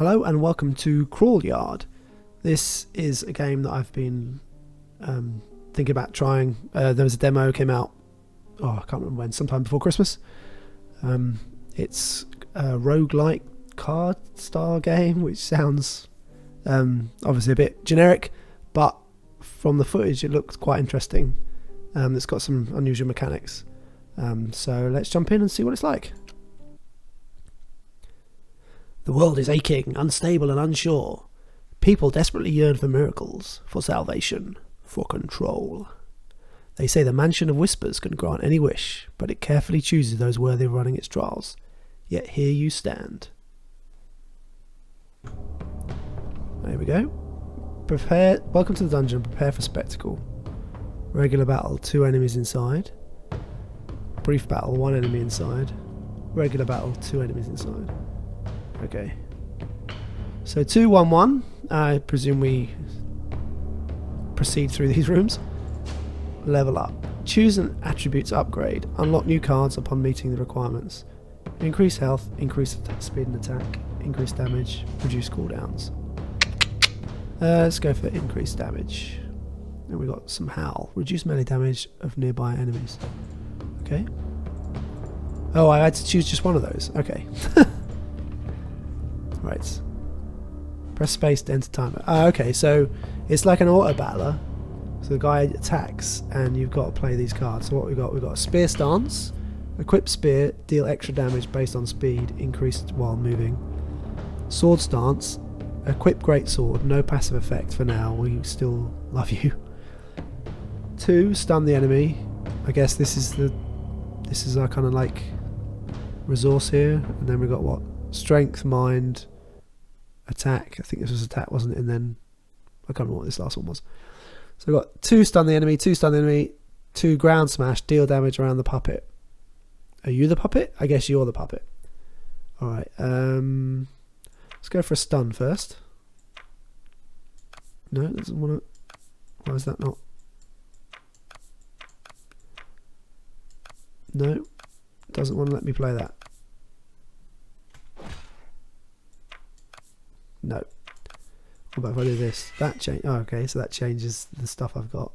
Hello and welcome to CRAWLYARD. This is a game that I've been thinking about trying. There was a demo came out, I can't remember when, sometime before Christmas. It's a roguelike card style game, which sounds obviously a bit generic, but from the footage it looks quite interesting. It's got some unusual mechanics. So let's jump in and see what it's like. The world is aching, unstable and unsure. People desperately yearn for miracles, for salvation, for control. They say the mansion of whispers can grant any wish, but it carefully chooses those worthy of running its trials. Yet here you stand. There we go. Welcome to the dungeon. Prepare for spectacle. Regular battle, 2 enemies inside. Brief battle, 1 enemy inside. Regular battle, 2 enemies inside. Okay. So 2, 1, 1. I presume we proceed through these rooms. Level up. Choose an attribute to upgrade. Unlock new cards upon meeting the requirements. Increase health, increase speed and attack, increase damage, reduce cooldowns. Let's go for increased damage. And we got some howl. Reduce melee damage of nearby enemies. Okay. Oh, I had to choose just one of those. Okay. Right. Press space to enter timer. Okay, so it's like an auto battler. So the guy attacks and you've got to play these cards. So what we've got spear stance. Equip spear, deal extra damage based on speed, increased while moving. Sword stance. Equip great sword, no passive effect for now. We still love you. 2, stun the enemy. I guess this is our kind of like resource here. And then we've got what? Strength, mind, attack. I think this was attack, wasn't it? And then I can't remember what this last one was. So we've got 2 stun the enemy, 2 stun the enemy, 2 ground smash, deal damage around the puppet. Are you the puppet? I guess you're the puppet. Alright, let's go for a stun first. No, it doesn't want to. Why is that not? No, doesn't want to let me play that. No. What about if I do this? That change. Oh, okay, so that changes the stuff I've got.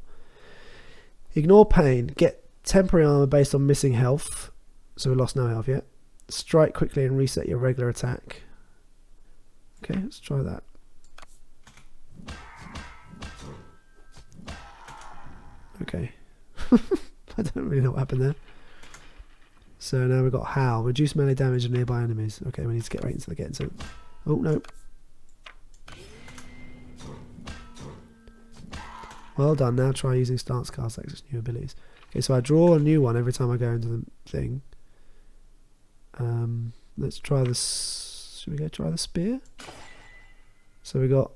Ignore pain. Get temporary armor based on missing health. So we lost no health yet. Strike quickly and reset your regular attack. Okay, let's try that. Okay. I don't really know what happened there. So now we've got howl. Reduce melee damage of nearby enemies. Okay, we need to get right into the game. So, oh no. Well done. Now try using stance cards to access new abilities. Okay, so I draw a new one every time I go into the thing. Let's try this. Should we go try the spear? So we got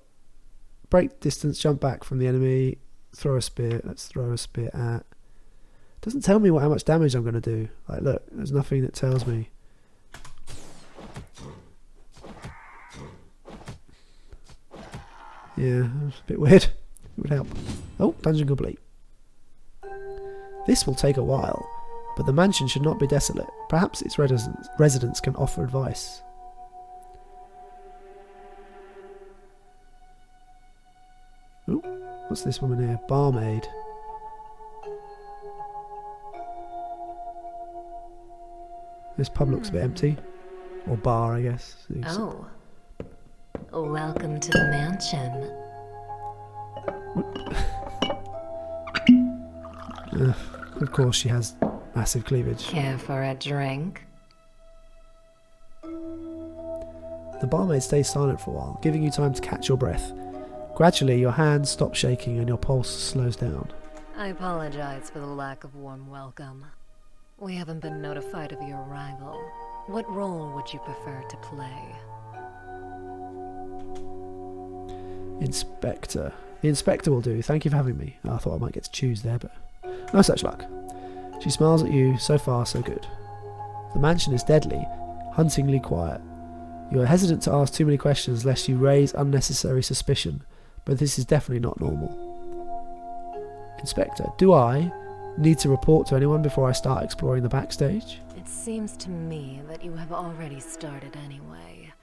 break distance, jump back from the enemy, throw a spear. Let's throw a spear at. Doesn't tell me how much damage I'm going to do. Like, look, there's nothing that tells me. Yeah, it's a bit weird. It would help. Oh, dungeon complete. This will take a while, but the mansion should not be desolate. Perhaps its residents can offer advice. Ooh, what's this woman here? Barmaid. This pub looks a bit empty. Or bar, I guess. Oh. Welcome to the mansion. Of course she has massive cleavage. Care for a drink? The barmaid stays silent for a while, giving you time to catch your breath. Gradually, your hands stop shaking and your pulse slows down. I apologize for the lack of warm welcome. We haven't been notified of your arrival. What role would you prefer to play? Inspector. The inspector will do. Thank you for having me. I thought I might get to choose there, but no such luck. She smiles at you. So far, so good. The mansion is deadly, huntingly quiet. You are hesitant to ask too many questions lest you raise unnecessary suspicion, but this is definitely not normal. Inspector, do I need to report to anyone before I start exploring the backstage? It seems to me that you have already started anyway.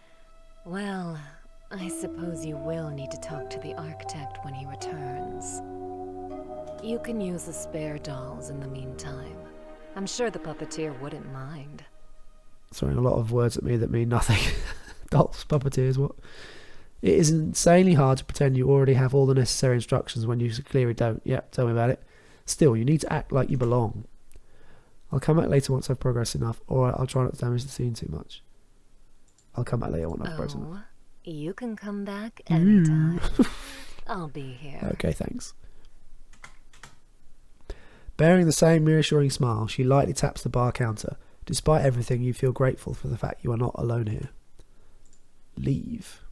Well, I suppose you will need to talk to the architect when he returns. You can use the spare dolls in the meantime. I'm sure the puppeteer wouldn't mind. Throwing a lot of words at me that mean nothing. Dolls, puppeteers, what? It is insanely hard to pretend you already have all the necessary instructions when you clearly don't. Yep, tell me about it. Still, you need to act like you belong. I'll come back later once I've progressed enough, or I'll try not to damage the scene too much. I'll come back later once I've progressed enough. You can come back anytime. I'll be here. Okay, thanks. Bearing the same reassuring smile, she lightly taps the bar counter. Despite everything, you feel grateful for the fact you are not alone here. Leave.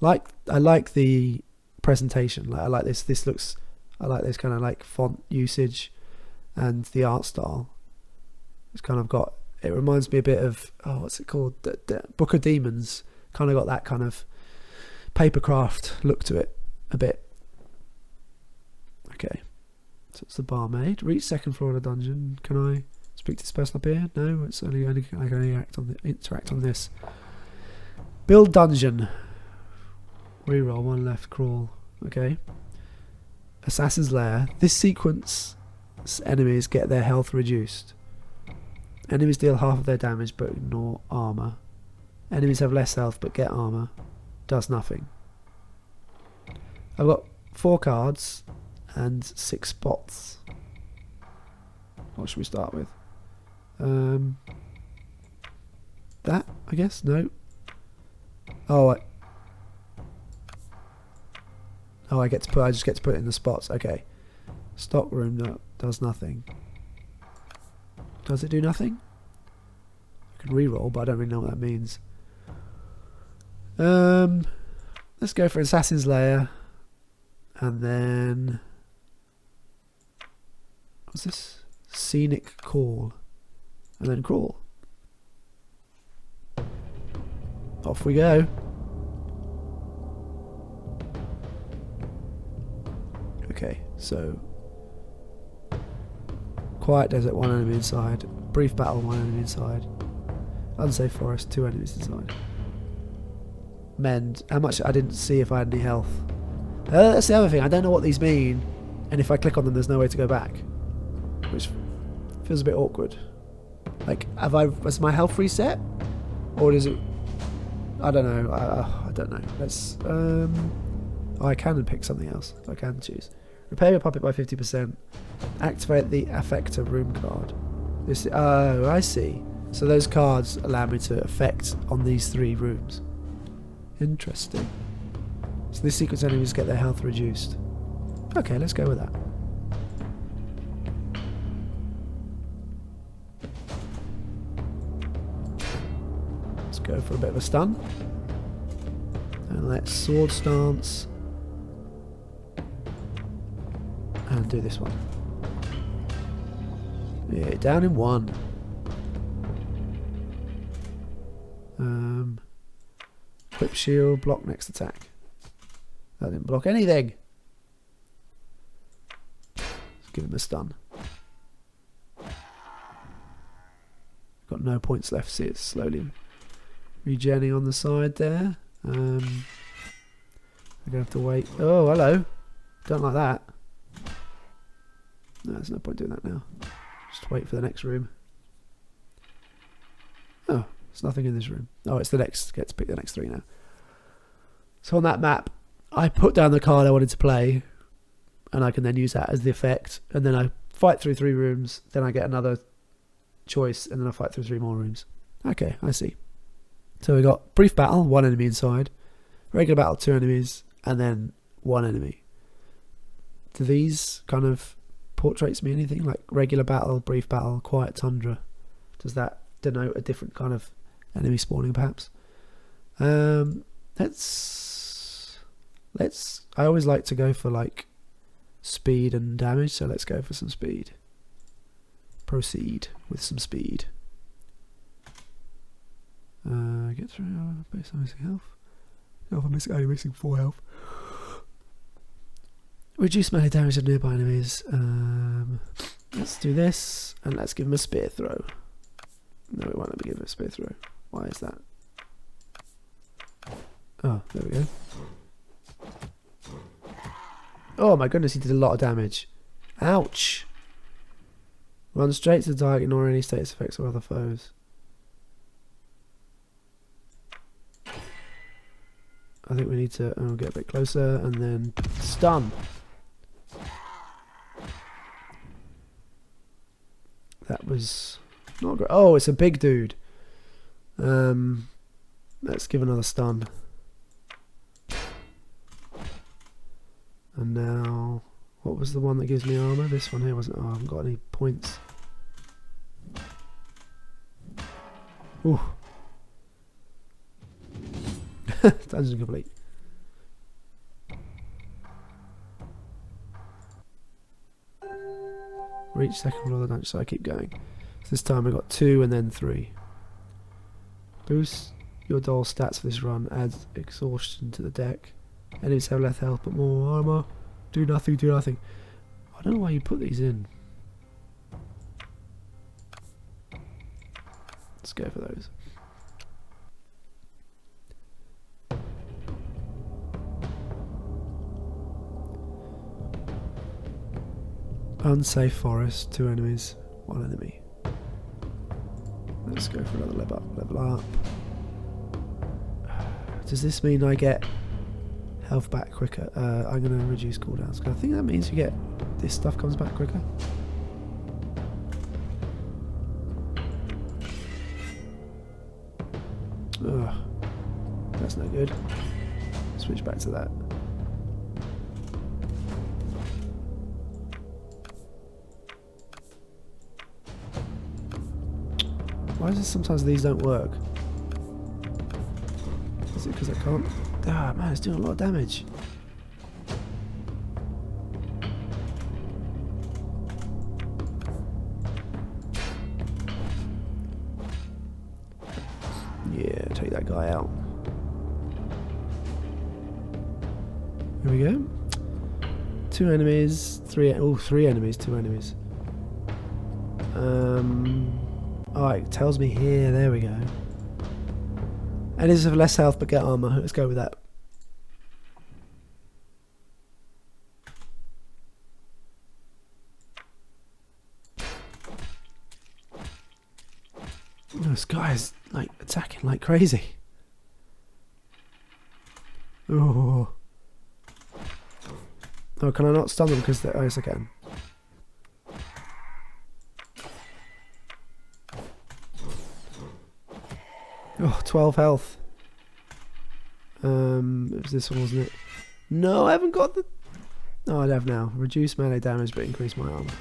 I like the presentation. Like I like this. This looks. I like this kind of like font usage, and the art style. It's kind of got. It reminds me a bit of what's it called? The Book of Demons. Kind of got that kind of papercraft look to it a bit. Okay, so it's the barmaid. Reach second floor of the dungeon. Can I speak to this person up here? No, it's only I can only interact on this. Build dungeon. Reroll, one left, crawl. Okay. Assassin's Lair. This sequence, enemies get their health reduced. Enemies deal half of their damage but ignore armour. Enemies have less health but get armour. Does nothing. I've got 4 cards and 6 spots. What should we start with? That, I guess? No. I just get to put it in the spots. Okay. Stock room that does nothing. Does it do nothing? I can re-roll, but I don't really know what that means. Let's go for Assassin's Lair. And then what's this? Scenic Call. And then crawl. Off we go. Okay, so Quiet Desert, 1 enemy inside. Brief Battle, 1 enemy inside. Unsafe Forest, 2 enemies inside. Mend. How much? I didn't see if I had any health. That's the other thing. I don't know what these mean, and if I click on them, there's no way to go back, which feels a bit awkward. Like, has my health reset, or does it? I don't know. I don't know. Let's. I can pick something else. I can choose. Repair your puppet by 50%. Activate the Affector room card. This. Oh, I see. So those cards allow me to affect on these 3 rooms. Interesting. So this sequence enemies get their health reduced. Okay, let's go with that. Let's go for a bit of a stun. And let's sword stance. And do this one. Yeah, down in 1. Equip shield, block next attack. That didn't block anything. Let's give him a stun. Got no points left. See, it's slowly regenning on the side there. I'm gonna have to wait. Oh, hello. Don't like that. No, there's no point doing that now. Just wait for the next room. Oh, there's nothing in this room. Oh, it's the next. Get to pick the next 3 now. So on that map, I put down the card I wanted to play, and I can then use that as the effect. And then I fight through 3 rooms. Then I get another choice, and then I fight through 3 more rooms. Okay, I see. So we got brief battle, 1 enemy inside. Regular battle, 2 enemies, and then 1 enemy. Do these kind of portraits mean anything? Like regular battle, brief battle, quiet tundra. Does that denote a different kind of enemy spawning, perhaps? Let's. I always like to go for like speed and damage, so let's go for some speed. Proceed with some speed. Get through based on missing health. If I'm only missing 4 health. Reduce melee damage of nearby enemies. Let's do this, and let's give him a spear throw. No, we won't let me give him a spear throw. Why is that? Oh, there we go. Oh my goodness, he did a lot of damage. Ouch! Run straight to the target, ignore any status effects or other foes. I think we need to get a bit closer and then stun. That was not great. Oh, it's a big dude. Let's give another stun. And now, what was the one that gives me armor? This one here wasn't. Oh, I haven't got any points. Ooh. Dungeon complete. Reach second floor of the dungeon, so I keep going. So this time I got 2 and then 3. Boost your doll stats for this run. Adds exhaustion to the deck. Enemies have less health but more armor. Do nothing, do nothing. I don't know why you put these in. Let's go for those. Unsafe forest, 2 enemies, 1 enemy. Let's go for another level up. Does this mean I get health back quicker? I'm going to reduce cooldowns. I think that means you get this stuff comes back quicker. Ugh, that's no good. Switch back to that. Why is it sometimes these don't work? Is it because I can't? Ah, man, it's doing a lot of damage. Yeah, take that guy out. Here we go. 2 enemies, 3. Oh, 3 enemies, 2 enemies. Oh, it tells me here. There we go. Enemies have less health but get armor. Let's go with that. This guy's like attacking like crazy. Oh. Oh, can I not stun them because they're... Oh, yes I can. Oh, 12 health. It was this one, wasn't it? No, I haven't got the... Oh, I have now. Reduce melee damage but increase my armor.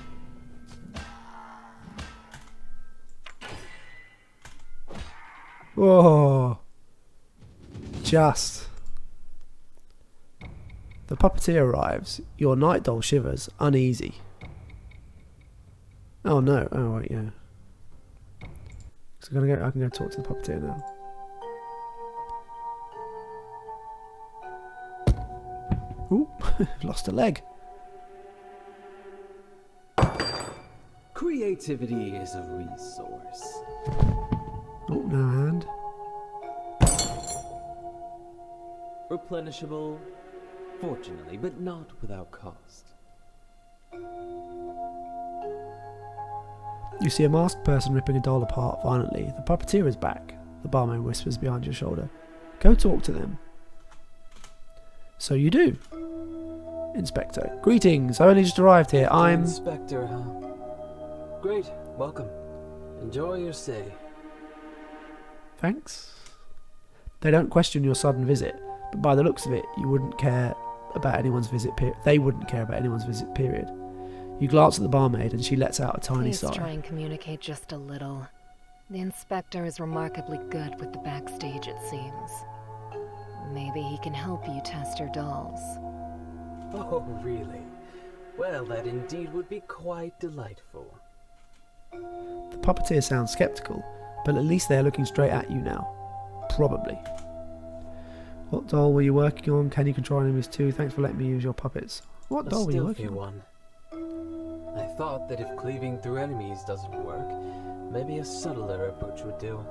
Whoa. Just. The puppeteer arrives. Your night doll shivers, uneasy. Oh no. Oh wait, yeah. So I can go talk to the puppeteer now. Ooh, lost a leg. Creativity is a resource. Oh, no hand. Replenishable, fortunately, but not without cost. You see a masked person ripping a doll apart violently. The puppeteer is back. The barman whispers behind your shoulder. Go talk to them. So you do. Inspector. Greetings, I only just arrived here. I'm... Inspector, huh? Great, welcome. Enjoy your stay. Thanks. They don't question your sudden visit, but by the looks of it, you wouldn't care about anyone's visit period. They wouldn't care about anyone's visit period. You glance at the barmaid and she lets out a tiny sigh. Please try and communicate just a little. The inspector is remarkably good with the backstage, it seems. Maybe he can help you test your dolls. Oh, really? Well, that indeed would be quite delightful. The puppeteer sounds skeptical, but at least they're looking straight at you now. Probably. What doll were you working on? Can you control enemies too? Thanks for letting me use your puppets. What doll were you working on? I thought that if cleaving through enemies doesn't work, maybe a subtler approach would do.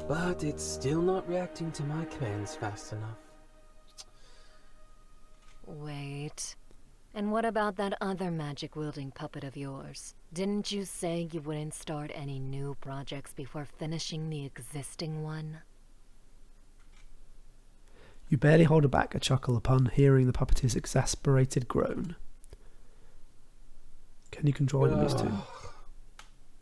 But it's still not reacting to my commands fast enough. Wait. And what about that other magic-wielding puppet of yours? Didn't you say you wouldn't start any new projects before finishing the existing one? You barely hold back a chuckle upon hearing the puppeteer's exasperated groan. Can you control enemies too?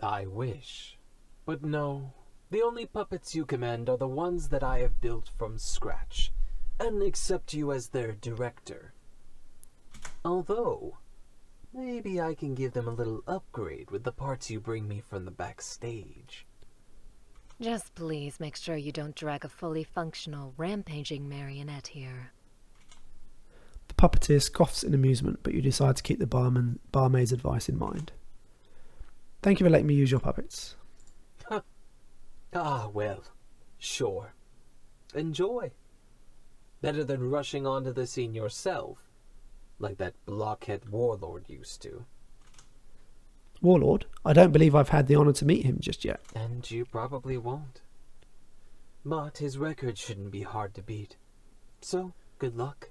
I wish. But no. The only puppets you command are the ones that I have built from scratch, and accept you as their director. Although, maybe I can give them a little upgrade with the parts you bring me from the backstage. Just please make sure you don't drag a fully functional, rampaging marionette here. The puppeteer scoffs in amusement, but you decide to keep the barmaid's advice in mind. Thank you for letting me use your puppets. Ah, well, sure. Enjoy. Better than rushing onto the scene yourself, like that blockhead warlord used to. Warlord? I don't believe I've had the honour to meet him just yet. And you probably won't. But his record shouldn't be hard to beat. So, good luck.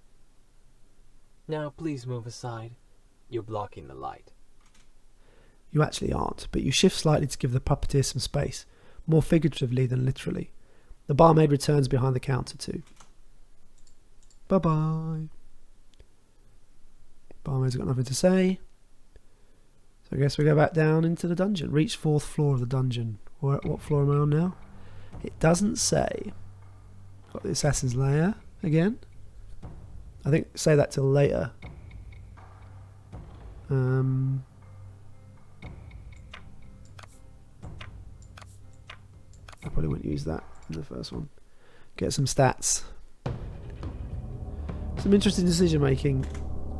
Now please move aside. You're blocking the light. You actually aren't, but you shift slightly to give the puppeteer some space, more figuratively than literally. The barmaid returns behind the counter too. Bye-bye. Barmaid's got nothing to say. So I guess we go back down into the dungeon. Reach 4th floor of the dungeon. What floor am I on now? It doesn't say. Got the assassin's lair again. I think say that till later. I probably wouldn't use that in the first one. Get some stats. Some interesting decision making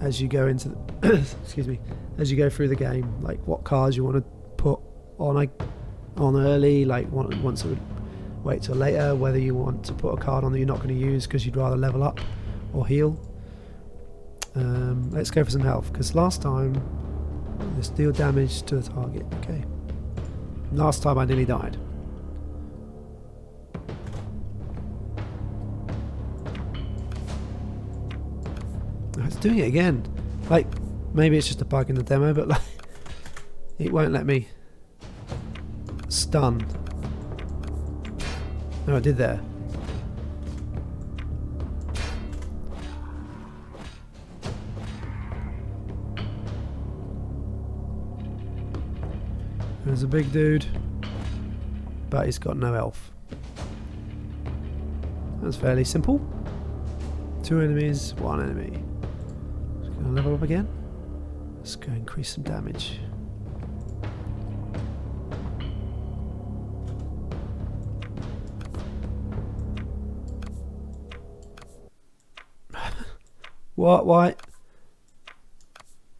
as you go into the excuse me, as you go through the game, like what cards you want to put on early, like want to wait till later, whether you want to put a card on that you're not going to use because you'd rather level up or heal. Let's go for some health, because last time let's deal damage to the target. Okay, last time I nearly died. It's doing it again. Like, maybe it's just a bug in the demo, but like, it won't let me stun. No, I did there. There's a big dude, but he's got no health. That's fairly simple. 2 enemies, 1 enemy. Gonna level up again. Let's go increase some damage. What? Why?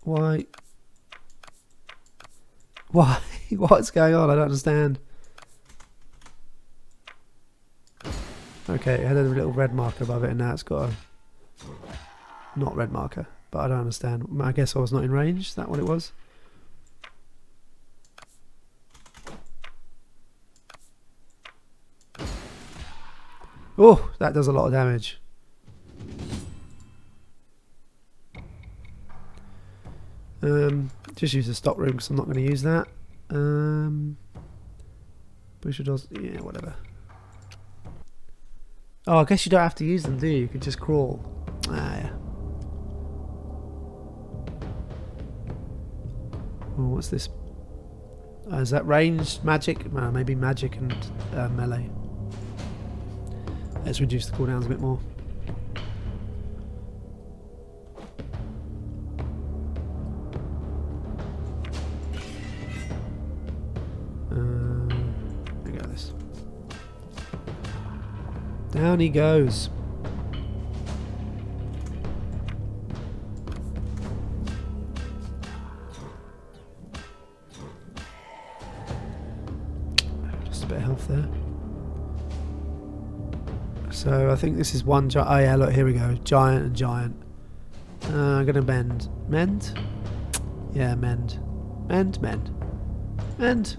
Why? Why? What's going on? I don't understand. Okay, it had a little red marker above it, and now it's got a not red marker. But I don't understand. I guess I was not in range. Is that what it was? Oh, that does a lot of damage. Just use the stock room because I'm not going to use that. Pusher does, yeah, whatever. Oh, I guess you don't have to use them, do you? You could just crawl. Ah, yeah. Oh, what's this? Is that ranged magic? Maybe magic and melee. Let's reduce the cooldowns a bit more. There we go. This. Down he goes. Bit of health there. So I think this is one giant. Oh yeah, look, here we go. Giant and giant. I'm gonna mend. Mend? Yeah, mend. Mend. Mend.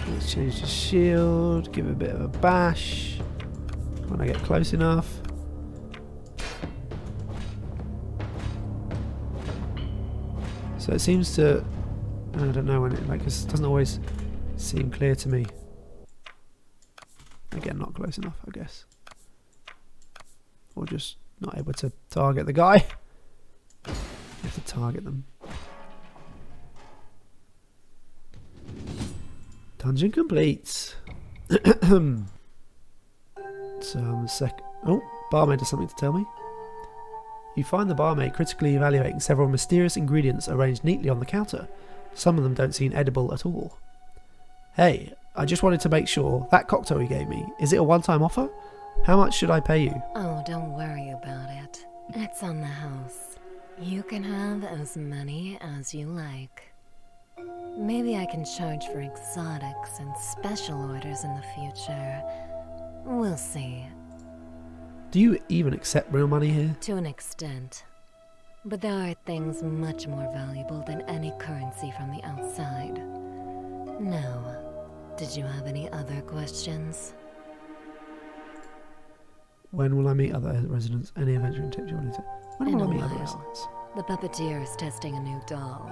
Let's change the shield. Give it a bit of a bash. when I get close enough. So it seems to, I don't know when it, like, it doesn't always seem clear to me. Again, not close enough, I guess. Or just not able to target the guy. You have to target them. Dungeon complete. So oh, barmaid has something to tell me. You find the barmaid critically evaluating several mysterious ingredients arranged neatly on the counter. Some of them don't seem edible at all. Hey, I just wanted to make sure, that cocktail you gave me, is it a one-time offer? How much should I pay you? Oh, don't worry about it. It's on the house. You can have as many as you like. Maybe I can charge for exotics and special orders in the future. We'll see. Do you even accept real money here? To an extent. But there are things much more valuable than any currency from the outside. Now, did you have any other questions? When will I meet other residents? Any adventuring tips you wanted to? When In will a I meet other while. residents? The puppeteer is testing a new doll.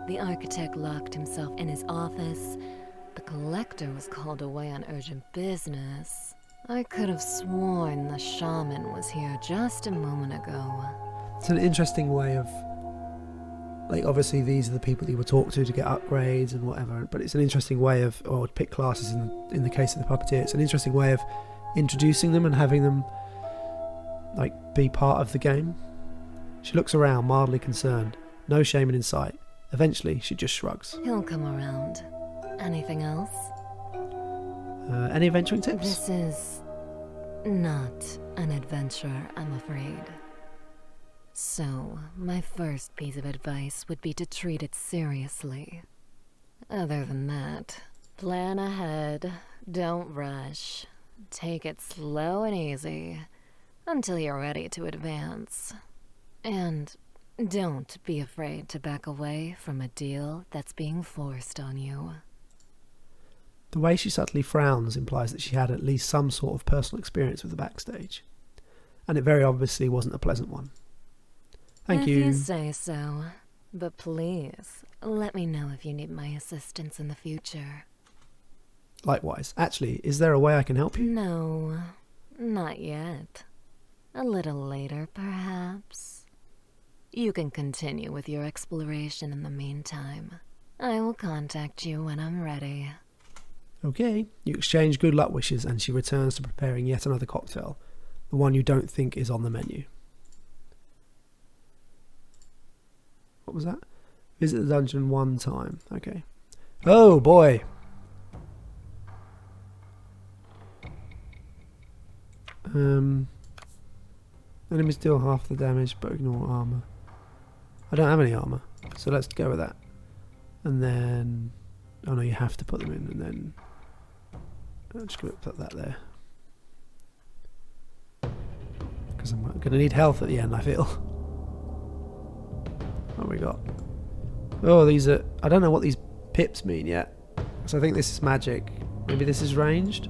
The architect locked himself in his office. The collector was called away on urgent business. I could have sworn the shaman was here just a moment ago. It's an interesting way of, like, obviously these are the people you would talk to get upgrades and whatever, but it's an interesting way of, or pick classes in the case of the puppeteer, it's an interesting way of introducing them and having them, like, be part of the game. She looks around, mildly concerned. No shaman in sight. Eventually, she just shrugs. He'll come around. Anything else? Any adventuring tips? This is not an adventure, I'm afraid. So, my first piece of advice would be to treat it seriously. Other than that, plan ahead, don't rush. Take it slow and easy until you're ready to advance. And don't be afraid to back away from a deal that's being forced on you. The way she subtly frowns implies that she had at least some sort of personal experience with the backstage. And it very obviously wasn't a pleasant one. Thank you. If you say so. But please, let me know if you need my assistance in the future. Likewise. Actually, is there a way I can help you? No, not yet. A little later, perhaps. You can continue with your exploration in the meantime. I will contact you when I'm ready. Okay. You exchange good luck wishes and she returns to preparing yet another cocktail. The one you don't think is on the menu. What was that? Visit the dungeon one time. Okay. Oh boy. Enemies deal half the damage but ignore armor. I don't have any armor, so let's go with that. And then, oh no, you have to put them in, and then I'm just going to put that there because I'm going to need health at the end, I feel. What have we got? Oh, these are, I don't know what these pips mean yet, so I think this is magic. Maybe this is ranged.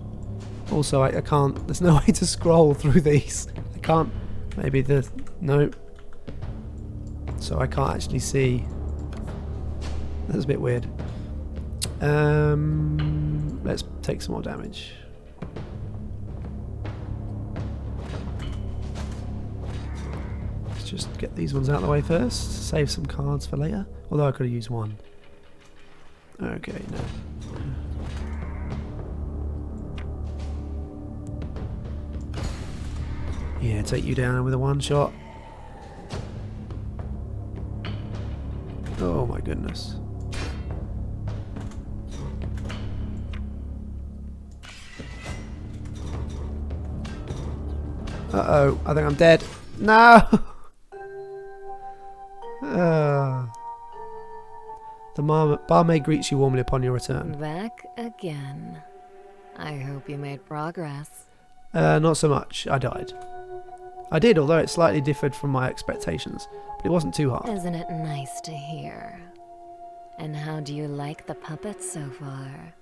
Also, I can't, there's no way to scroll through these. I can't, maybe the, no. So I can't actually see. That's a bit weird. Let's take some more damage. Let's just get these ones out of the way first. Save some cards for later. Although I could have used one. Okay, no. Yeah, take you down with a one shot. Oh my goodness. Uh-oh, I think I'm dead. No! The barmaid greets you warmly upon your return. Back again. I hope you made progress. Not so much. I died. I did, although it slightly differed from my expectations. But it wasn't too hard. Isn't it nice to hear? And how do you like the puppet so far?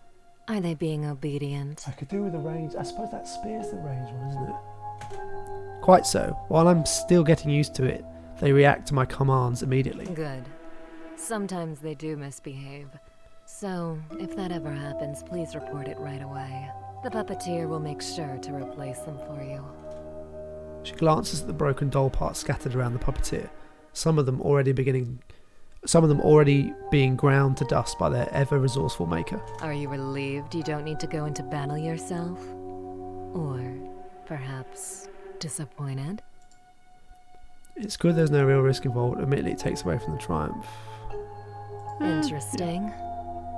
Are they being obedient? I could do with the range. I suppose that spear's the range one, isn't it? Quite so. While I'm still getting used to it, they react to my commands immediately. Good. Sometimes they do misbehave. So, if that ever happens, please report it right away. The puppeteer will make sure to replace them for you. She glances at the broken doll parts scattered around the puppeteer, some of them already being ground to dust by their ever-resourceful maker. Are you relieved you don't need to go into battle yourself? Or perhaps disappointed? It's good there's no real risk involved. Admittedly, it takes away from the triumph. Interesting.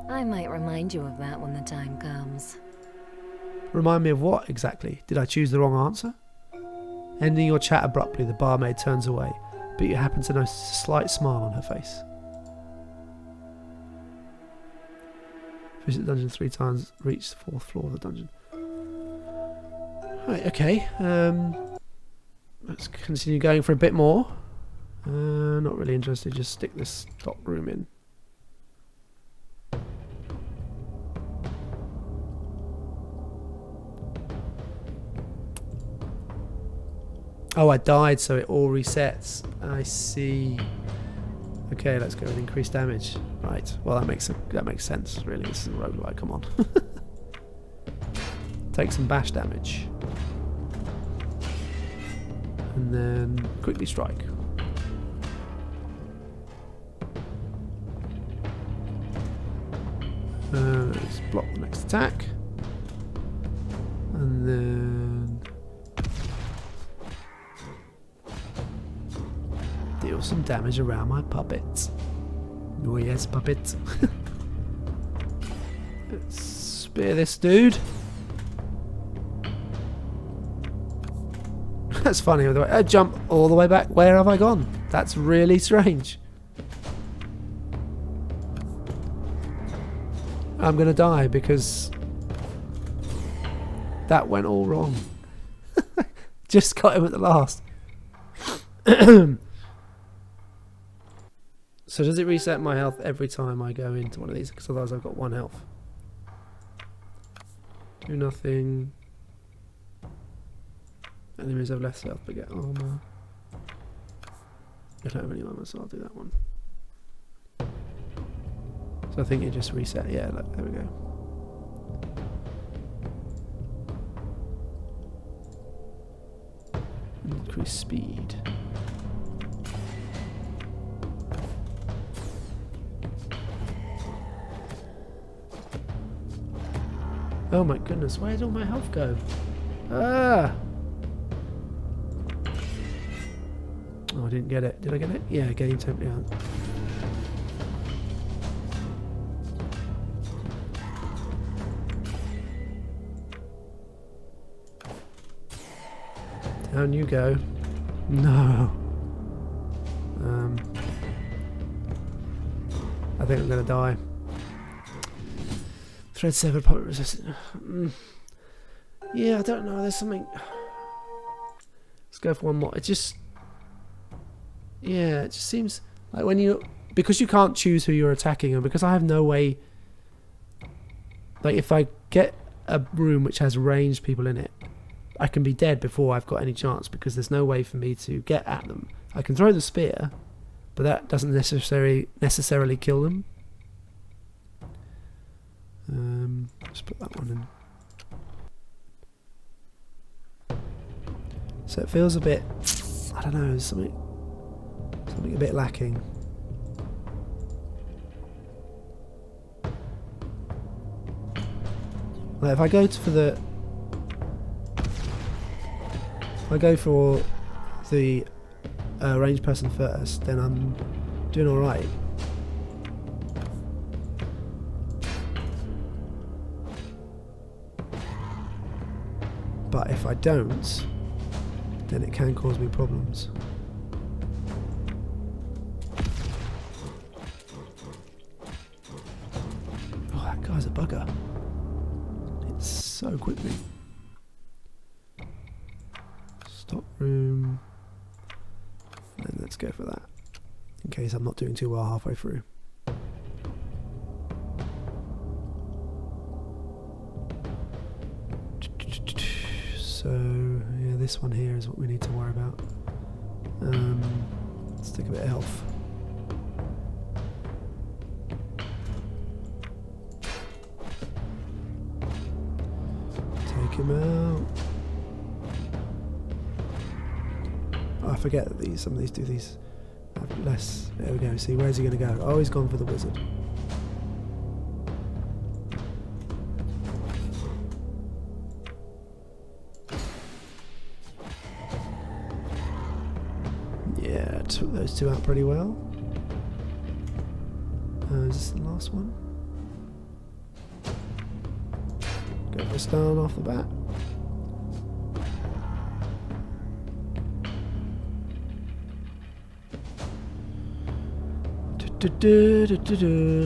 I might remind you of that when the time comes. Remind me of what, exactly? Did I choose the wrong answer? Ending your chat abruptly, the barmaid turns away, but you happen to notice a slight smile on her face. Visit the dungeon 3 times, reach the 4th floor of the dungeon. Right, okay. Let's continue going for a bit more. Not really interested, just stick this top room in. Oh, I died, so it all resets. I see. Okay, let's go with increased damage. Right. Well, that makes sense. Really, this is a roguelike. Come on. Take some bash damage, and then quickly strike. Let's block the next attack, and then deal some damage around my puppet. Oh yes, puppet. Let's spear this dude. That's funny. I jump all the way back. Where have I gone? That's really strange. I'm gonna die because that went all wrong. Just got him at the last. So does it reset my health every time I go into one of these? Because otherwise I've got 1 health. Do nothing. Enemies have less health but get armor. I don't have any armor, so I'll do that one. So I think it just reset. Yeah, look, there we go. Increase speed. Oh my goodness, where did all my health go? Ah! Oh, I didn't get it. Did I get it? Yeah, getting totally out. Down you go. No. I think I'm gonna die. Thread severed, puppet resistant. Yeah, I don't know. There's something. Let's go for one more. It just. Yeah, it just seems like when you. Because you can't choose who you're attacking, and because I have no way. Like, if I get a room which has ranged people in it, I can be dead before I've got any chance because there's no way for me to get at them. I can throw the spear, but that doesn't necessarily kill them. Let's put that one in. So it feels a bit, I don't know, something a bit lacking. Like if I go for the ranged person first, then I'm doing all right. But if I don't, then it can cause me problems. Oh, that guy's a bugger. It's so quickly. Stop room. And then let's go for that. In case I'm not doing too well halfway through. So yeah, this one here is what we need to worry about. Let's take a bit of health. Take him out. Oh, I forget that some of these do these have less. There we go. See, where's he going to go? Oh, he's gone for the wizard. Yeah, took those two out pretty well. Is this the last one? Go for a stun off the bat.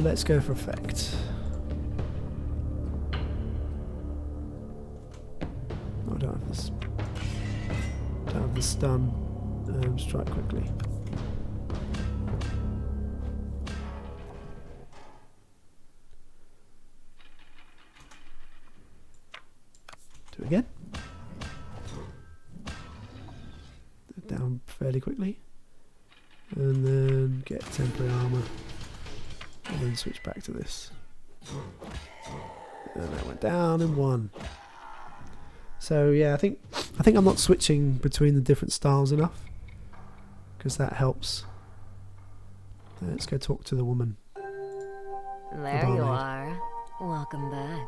Let's go for effect. Oh, I don't have this. Don't have the stun. Strike quickly. Do it again. Down fairly quickly. And then get temporary armour. And then switch back to this. And that went down in one. So yeah, I think I'm not switching between the different styles enough, because that helps. Let's go talk to the woman. There you are. Welcome back.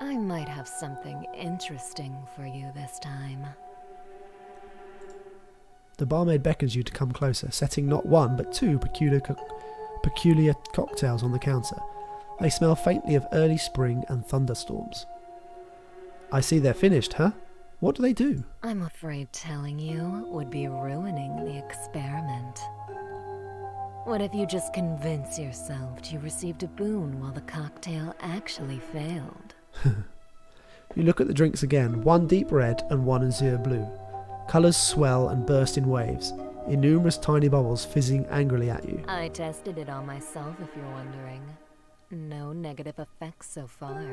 I might have something interesting for you this time. The barmaid beckons you to come closer, setting not one but two peculiar cocktails on the counter. They smell faintly of early spring and thunderstorms. I see they're finished, huh? What do they do? I'm afraid telling you would be ruining the experiment. What if you just convince yourself you received a boon while the cocktail actually failed? You look at the drinks again, one deep red and one azure blue. Colours swell and burst in waves, in numerous tiny bubbles fizzing angrily at you. I tested it on myself, if you're wondering. No negative effects so far.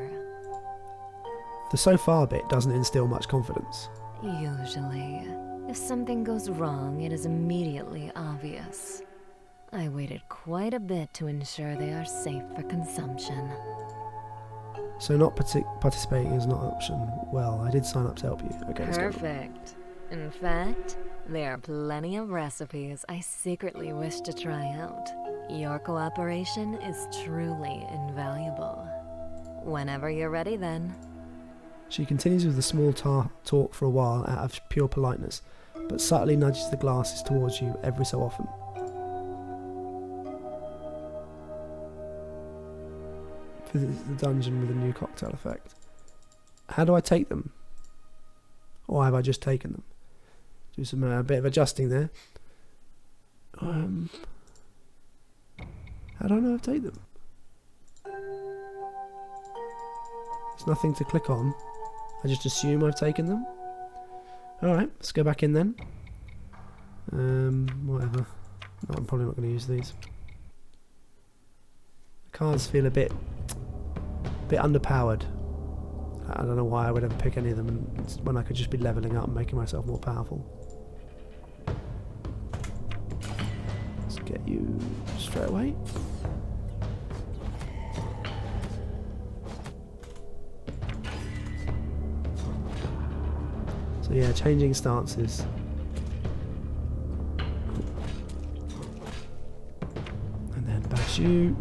The so far bit doesn't instill much confidence. Usually, if something goes wrong, it is immediately obvious. I waited quite a bit to ensure they are safe for consumption. So not participating is not an option. Well, I did sign up to help you. Okay, let's go. Perfect. In fact, there are plenty of recipes I secretly wish to try out. Your cooperation is truly invaluable. Whenever you're ready, then. She continues with a small talk for a while out of pure politeness, but subtly nudges the glasses towards you every so often. Visits the dungeon with a new cocktail effect. How do I take them? Or have I just taken them? Do some a bit of adjusting there. How do I know I've taken them? There's nothing to click on. I just assume I've taken them. Alright, let's go back in then. Whatever. No, I'm probably not going to use these. The cards feel a bit underpowered. I don't know why I would ever pick any of them when I could just be leveling up and making myself more powerful. Let's get you straight away. So yeah, changing stances. And then bash you.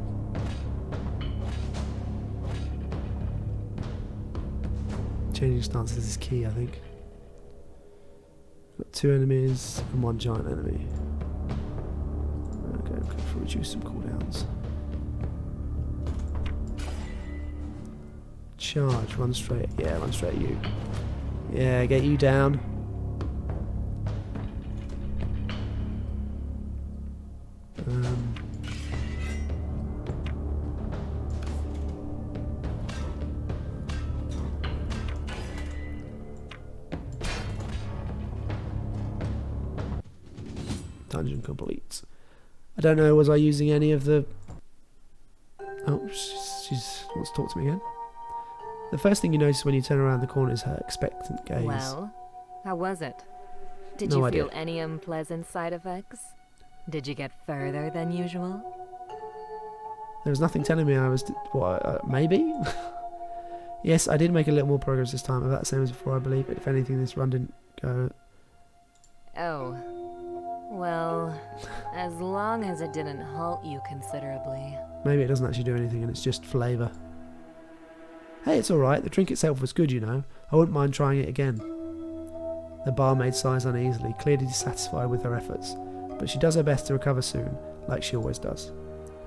Changing stances is key, I think. Got two enemies and one giant enemy. Okay, I'm going to reduce some cooldowns. Charge, run straight. Yeah, run straight at you. Yeah, get you down. Dungeon complete. I don't know, was I using any of the... Oh, she wants to talk to me again. The first thing you notice when you turn around the corner is her expectant gaze. Well, How was it? Did No you idea. feel any unpleasant side effects? Did you get further than usual? There was nothing telling me I was... maybe? Yes, I did make a little more progress this time. About the same as before, I believe. But if anything, this run didn't go... Oh. Well, as long as it didn't halt you considerably. Maybe it doesn't actually do anything and it's just flavour. Hey, it's alright. The drink itself was good, you know. I wouldn't mind trying it again. The barmaid sighs uneasily, clearly dissatisfied with her efforts. But she does her best to recover soon, like she always does.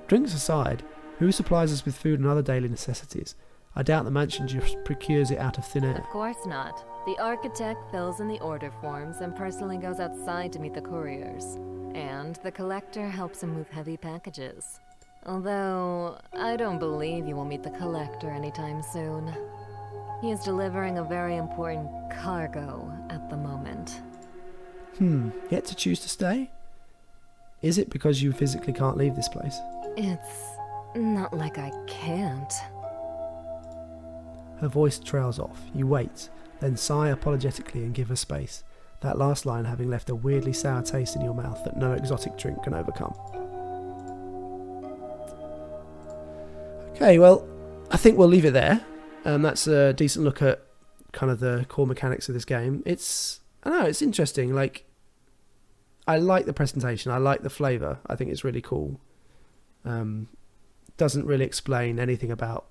Drinks aside, who supplies us with food and other daily necessities? I doubt the mansion just procures it out of thin air. Of course not. The architect fills in the order forms and personally goes outside to meet the couriers. And the collector helps him move heavy packages. Although, I don't believe you will meet the collector anytime soon. He is delivering a very important cargo at the moment. Yet to choose to stay? Is it because you physically can't leave this place? It's not like I can't. Her voice trails off. You wait, then sigh apologetically and give her space. That last line having left a weirdly sour taste in your mouth that no exotic drink can overcome. Okay, well, I think we'll leave it there. That's a decent look at kind of the core mechanics of this game. I don't know, it's interesting. Like, I like the presentation. I like the flavour. I think it's really cool. Doesn't really explain anything about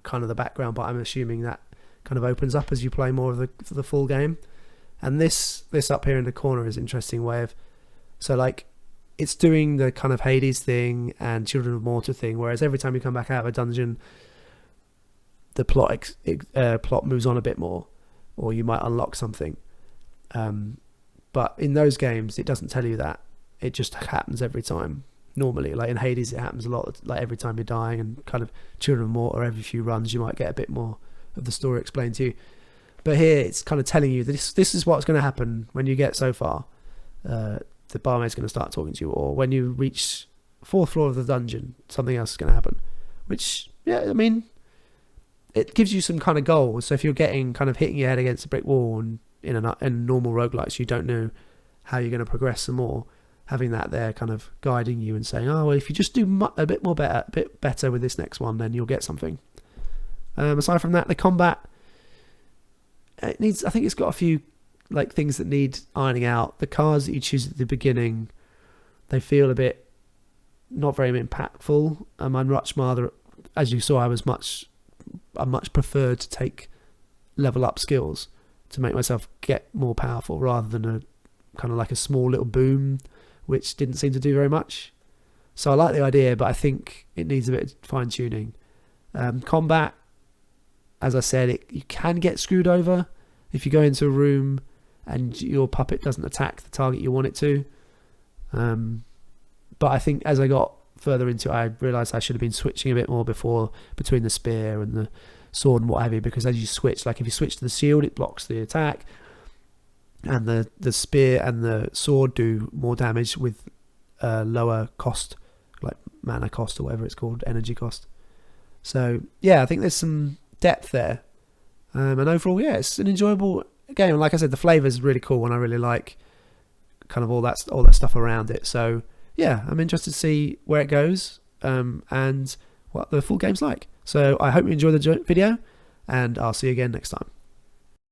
kind of the background, but I'm assuming that kind of opens up as you play more of the full game. And this up here in the corner is an interesting way of... So, like, it's doing the kind of Hades thing and Children of Morta thing, whereas every time you come back out of a dungeon, the plot moves on a bit more, or you might unlock something. But in those games, it doesn't tell you that. It just happens every time. Normally, like in Hades, it happens a lot. Like every time you're dying, and kind of Children of Morta, every few runs, you might get a bit more of the story explained to you. But here, it's kind of telling you that this is what's going to happen when you get so far. The barmaid's going to start talking to you, or when you reach 4th floor of the dungeon, something else is going to happen. Which, yeah, I mean, it gives you some kind of goals. So if you're getting kind of hitting your head against a brick wall, and in normal roguelikes, you don't know how you're going to progress some more. Having that there kind of guiding you and saying, oh, well, if you just do a bit better with this next one, then you'll get something. Aside from that, the combat, I think it's got a few like things that need ironing out. The cards that you choose at the beginning, they feel a bit not very impactful. I'd much rather, as you saw, I much preferred to take level up skills to make myself get more powerful, rather than a kind of like a small little boom, which didn't seem to do very much. So I like the idea, but I think it needs a bit of fine tuning. Combat, as I said, you can get screwed over if you go into a room and your puppet doesn't attack the target you want it to. But I think as I got further into it, I realised I should have been switching a bit more before between the spear and the sword and what have you, because as you switch, like if you switch to the shield, it blocks the attack, and the spear and the sword do more damage with lower cost, like mana cost or whatever it's called, energy cost. So yeah, I think there's some depth there. And overall, yeah, it's an enjoyable game. And like I said, the flavour is really cool, and I really like kind of all that stuff around it. So yeah, I'm interested to see where it goes and what the full game's like. So I hope you enjoy the video, and I'll see you again next time.